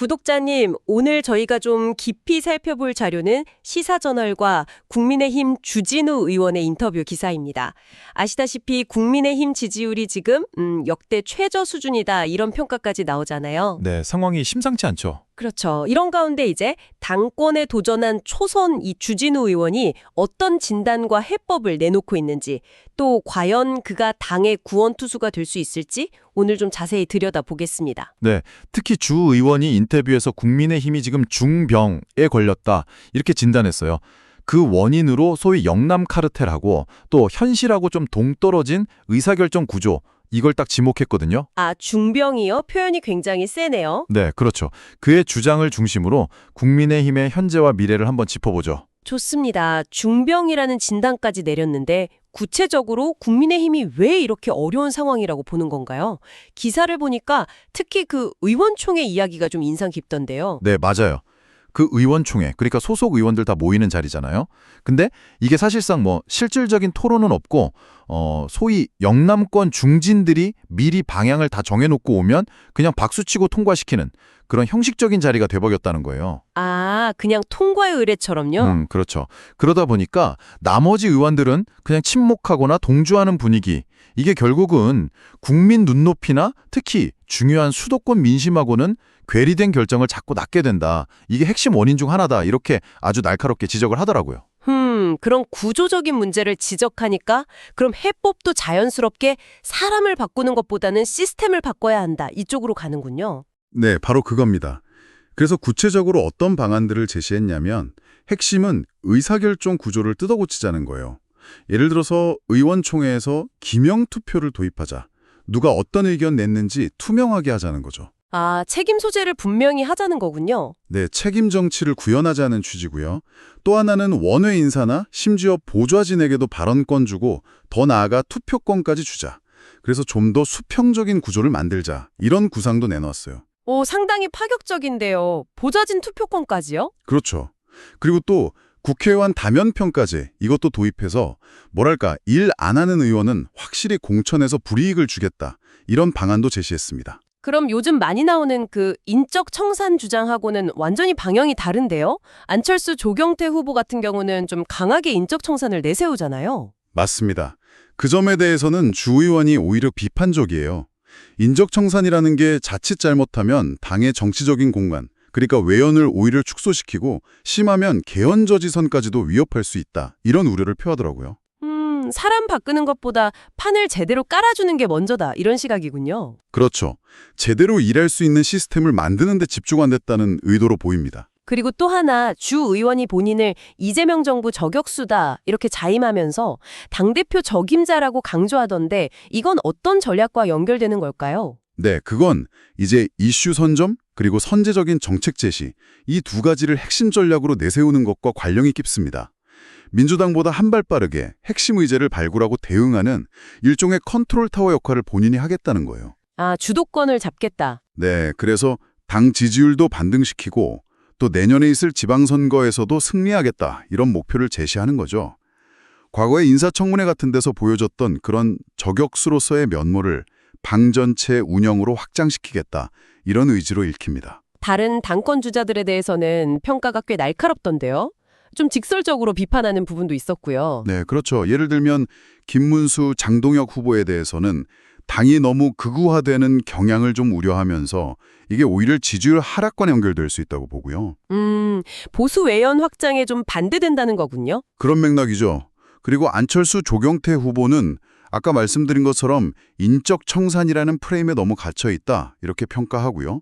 구독자님, 오늘 저희가 좀 깊이 살펴볼 자료는 시사저널과 국민의힘 주진우 의원의 인터뷰 기사입니다. 아시다시피 국민의힘 지지율이 지금 역대 최저 수준이다 이런 평가까지 나오잖아요. 네, 상황이 심상치 않죠. 그렇죠. 이런 가운데 이제 당권에 도전한 초선 이 주진우 의원이 어떤 진단과 해법을 내놓고 있는지, 또 과연 그가 당의 구원투수가 될 수 있을지 오늘 좀 자세히 들여다보겠습니다. 네, 특히 주 의원이 인터뷰에서 국민의힘이 지금 중병에 걸렸다 이렇게 진단했어요. 그 원인으로 소위 영남 카르텔하고 또 현실하고 좀 동떨어진 의사결정 구조, 이걸 딱 지목했거든요. 아, 중병이요? 표현이 굉장히 세네요. 네, 그렇죠. 그의 주장을 중심으로 국민의힘의 현재와 미래를 한번 짚어보죠. 좋습니다. 중병이라는 진단까지 내렸는데 구체적으로 국민의힘이 왜 이렇게 어려운 상황이라고 보는 건가요? 기사를 보니까 특히 그 의원총회 이야기가 좀 인상 깊던데요. 네, 맞아요. 그 의원총회, 그러니까 소속 의원들 다 모이는 자리잖아요. 근데 이게 사실상 실질적인 토론은 없고 소위 영남권 중진들이 미리 방향을 다 정해놓고 오면 그냥 박수치고 통과시키는 그런 형식적인 자리가 돼버렸다는 거예요. 아, 그냥 통과의 의례처럼요? 그렇죠. 그러다 보니까 나머지 의원들은 그냥 침묵하거나 동조하는 분위기, 이게 결국은 국민 눈높이나 특히 중요한 수도권 민심하고는 괴리된 결정을 자꾸 낳게 된다. 이게 핵심 원인 중 하나다. 이렇게 아주 날카롭게 지적을 하더라고요. 그런 구조적인 문제를 지적하니까 그럼 해법도 자연스럽게 사람을 바꾸는 것보다는 시스템을 바꿔야 한다. 이쪽으로 가는군요. 네, 바로 그겁니다. 그래서 구체적으로 어떤 방안들을 제시했냐면 핵심은 의사결정 구조를 뜯어고치자는 거예요. 예를 들어서 의원총회에서 기명 투표를 도입하자. 누가 어떤 의견 냈는지 투명하게 하자는 거죠. 아, 책임 소재를 분명히 하자는 거군요. 네, 책임 정치를 구현하자는 취지고요. 또 하나는 원외 인사나 심지어 보좌진에게도 발언권 주고 더 나아가 투표권까지 주자. 그래서 좀 더 수평적인 구조를 만들자. 이런 구상도 내놓았어요. 오, 상당히 파격적인데요. 보좌진 투표권까지요? 그렇죠. 그리고 또 국회의원 다면평가제 이것도 도입해서 뭐랄까 일 안 하는 의원은 확실히 공천에서 불이익을 주겠다. 이런 방안도 제시했습니다. 그럼 요즘 많이 나오는 그 인적 청산 주장하고는 완전히 방향이 다른데요? 안철수 조경태 후보 같은 경우는 좀 강하게 인적 청산을 내세우잖아요. 맞습니다. 그 점에 대해서는 주 의원이 오히려 비판적이에요. 인적청산이라는 게 자칫 잘못하면 당의 정치적인 공간, 그러니까 외연을 오히려 축소시키고 심하면 개헌저지선까지도 위협할 수 있다. 이런 우려를 표하더라고요. 사람 바꾸는 것보다 판을 제대로 깔아주는 게 먼저다. 이런 시각이군요. 그렇죠. 제대로 일할 수 있는 시스템을 만드는 데 집중 안 됐다는 의도로 보입니다. 그리고 또 하나 주 의원이 본인을 이재명 정부 저격수다 이렇게 자임하면서 당대표 적임자라고 강조하던데 이건 어떤 전략과 연결되는 걸까요? 네, 그건 이제 이슈 선점 그리고 선제적인 정책 제시 이 두 가지를 핵심 전략으로 내세우는 것과 관련이 깊습니다. 민주당보다 한 발 빠르게 핵심 의제를 발굴하고 대응하는 일종의 컨트롤 타워 역할을 본인이 하겠다는 거예요. 아, 주도권을 잡겠다. 네, 그래서 당 지지율도 반등시키고 또 내년에 있을 지방선거에서도 승리하겠다 이런 목표를 제시하는 거죠. 과거의 인사청문회 같은 데서 보여줬던 그런 저격수로서의 면모를 당 전체 운영으로 확장시키겠다 이런 의지로 읽힙니다. 다른 당권 주자들에 대해서는 평가가 꽤 날카롭던데요. 좀 직설적으로 비판하는 부분도 있었고요. 네, 그렇죠. 예를 들면 김문수, 장동혁 후보에 대해서는 당이 너무 극우화되는 경향을 좀 우려하면서 이게 오히려 지지율 하락과 연결될 수 있다고 보고요. 보수 외연 확장에 좀 반대된다는 거군요. 그런 맥락이죠. 그리고 안철수, 조경태 후보는 아까 말씀드린 것처럼 인적 청산이라는 프레임에 너무 갇혀 있다 이렇게 평가하고요.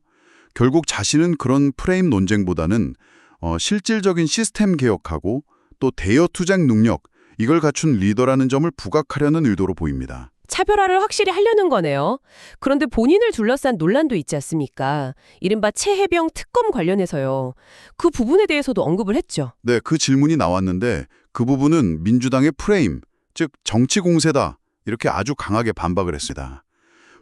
결국 자신은 그런 프레임 논쟁보다는 실질적인 시스템 개혁하고 또 대여 투쟁 능력 이걸 갖춘 리더라는 점을 부각하려는 의도로 보입니다. 차별화를 확실히 하려는 거네요. 그런데 본인을 둘러싼 논란도 있지 않습니까? 이른바 최혜병 특검 관련해서요. 그 부분에 대해서도 언급을 했죠. 네, 그 질문이 나왔는데 그 부분은 민주당의 프레임, 즉 정치 공세다 이렇게 아주 강하게 반박을 했습니다.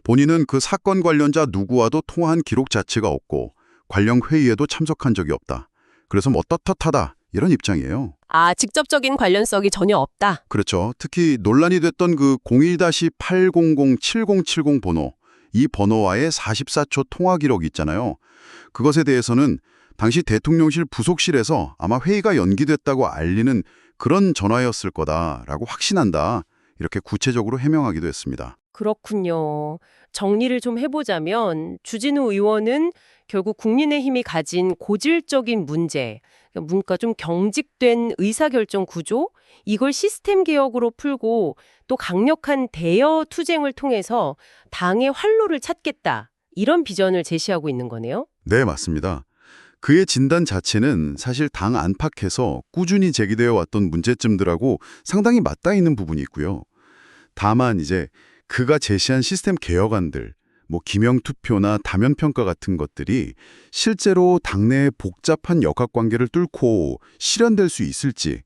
본인은 그 사건 관련자 누구와도 통화한 기록 자체가 없고 관련 회의에도 참석한 적이 없다. 그래서 떳떳하다 이런 입장이에요. 아, 직접적인 관련성이 전혀 없다. 그렇죠. 특히 논란이 됐던 그 01-800-7070 번호, 이 번호와의 44초 통화 기록이 있잖아요. 그것에 대해서는 당시 대통령실 부속실에서 아마 회의가 연기됐다고 알리는 그런 전화였을 거다라고 확신한다. 이렇게 구체적으로 해명하기도 했습니다. 그렇군요. 정리를 좀 해보자면 주진우 의원은 결국 국민의힘이 가진 고질적인 문제, 뭔가 좀 경직된 의사결정 구조, 이걸 시스템 개혁으로 풀고 또 강력한 대여 투쟁을 통해서 당의 활로를 찾겠다. 이런 비전을 제시하고 있는 거네요. 네, 맞습니다. 그의 진단 자체는 사실 당 안팎에서 꾸준히 제기되어 왔던 문제점들하고 상당히 맞닿아 있는 부분이 있고요. 다만 이제 그가 제시한 시스템 개혁안들, 뭐 기명투표나 다면평가 같은 것들이 실제로 당내의 복잡한 역학관계를 뚫고 실현될 수 있을지,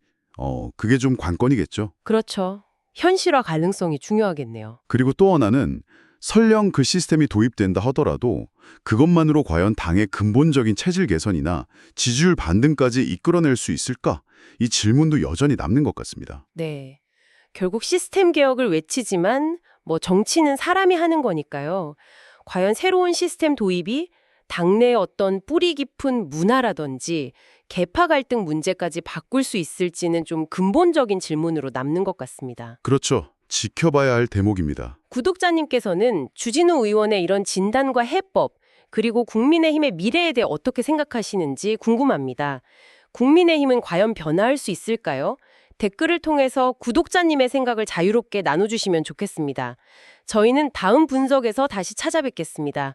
그게 좀 관건이겠죠. 그렇죠. 현실화 가능성이 중요하겠네요. 그리고 또 하나는 설령 그 시스템이 도입된다 하더라도 그것만으로 과연 당의 근본적인 체질 개선이나 지지율 반등까지 이끌어낼 수 있을까? 이 질문도 여전히 남는 것 같습니다. 네. 결국 시스템 개혁을 외치지만 정치는 사람이 하는 거니까요. 과연 새로운 시스템 도입이 당내의 어떤 뿌리 깊은 문화라든지 계파 갈등 문제까지 바꿀 수 있을지는 좀 근본적인 질문으로 남는 것 같습니다. 그렇죠. 지켜봐야 할 대목입니다. 구독자님께서는 주진우 의원의 이런 진단과 해법, 그리고 국민의힘의 미래에 대해 어떻게 생각하시는지 궁금합니다. 국민의힘은 과연 변화할 수 있을까요? 댓글을 통해서 구독자님의 생각을 자유롭게 나눠주시면 좋겠습니다. 저희는 다음 분석에서 다시 찾아뵙겠습니다.